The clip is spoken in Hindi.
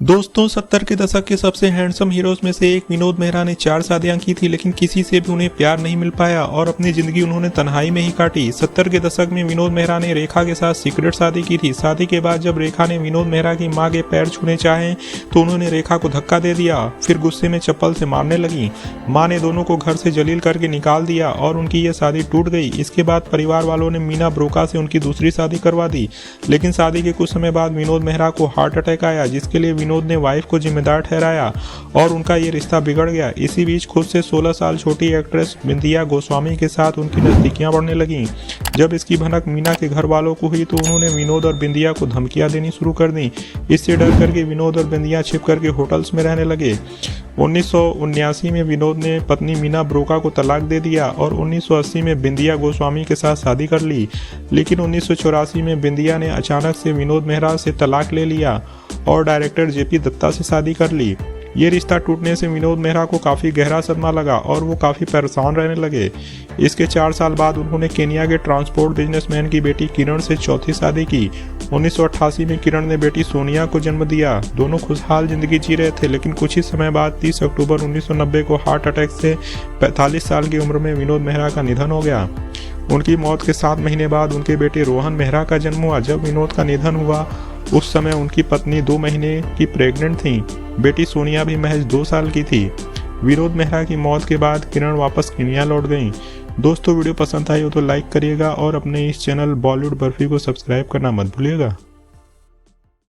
दोस्तों 70 के दशक के सबसे हैंडसम हीरोज में से एक विनोद मेहरा ने 4 शादियां की थी, लेकिन किसी से भी उन्हें प्यार नहीं मिल पाया और अपनी जिंदगी उन्होंने तन्हाई में ही काटी। 70 के दशक में विनोद मेहरा ने रेखा के साथ सीक्रेट शादी की थी। शादी के बाद जब रेखा ने विनोद मेहरा की मां के पैर छूने चाहे तो उन्होंने रेखा को धक्का दे दिया, फिर गुस्से में चप्पल से मारने लगी। माँ ने दोनों को घर से जलील करके निकाल दिया और उनकी ये शादी टूट गई। इसके बाद परिवार वालों ने मीना ब्रोका से उनकी दूसरी शादी करवा दी, लेकिन शादी के कुछ समय बाद विनोद मेहरा को हार्ट अटैक आया, जिसके लिए विनोद ने वाइफ को जिम्मेदार ठहराया और उनका ये रिश्ता बिगड़ गया। इसी बीच खुद से 16 साल छोटी एक्ट्रेस बिंदिया गोस्वामी के साथ उनकी नजदीकियां बढ़ने लगीं। जब इसकी भनक मीना के घर वालों को हुई तो उन्होंने विनोद और बिंदिया को धमकियां देनी शुरू कर दी। इससे डर करके विनोद और बिंदिया छिप करके होटल्स में रहने लगे। 1979 में विनोद ने पत्नी मीना ब्रोका को तलाक दे दिया और 1980 में बिंदिया गोस्वामी के साथ शादी कर ली, लेकिन 1984 में बिंदिया ने अचानक से विनोद मेहरा से तलाक ले लिया और डायरेक्टर जेपी दत्ता से शादी कर ली। ये रिश्ता टूटने से विनोद मेहरा को काफ़ी गहरा सदमा लगा और वो काफ़ी परेशान रहने लगे। इसके 4 साल बाद उन्होंने केनिया के ट्रांसपोर्ट बिजनेसमैन की बेटी किरण से चौथी शादी की। 1988 में किरण ने बेटी सोनिया को जन्म दिया। दोनों खुशहाल जिंदगी जी रहे थे, लेकिन कुछ ही समय बाद 30 अक्टूबर 1990 को हार्ट अटैक से 45 साल की उम्र में विनोद मेहरा का निधन हो गया। उनकी मौत के 7 महीने बाद उनके बेटे रोहन मेहरा का जन्म हुआ। जब विनोद का निधन हुआ उस समय उनकी पत्नी 2 महीने की प्रेग्नेंट थी। बेटी सोनिया भी महज 2 साल की थी। विनोद मेहरा की मौत के बाद किरण वापस केनिया लौट गईं। दोस्तों वीडियो पसंद आई हो तो लाइक करिएगा और अपने इस चैनल बॉलीवुड बर्फी को सब्सक्राइब करना मत भूलिएगा।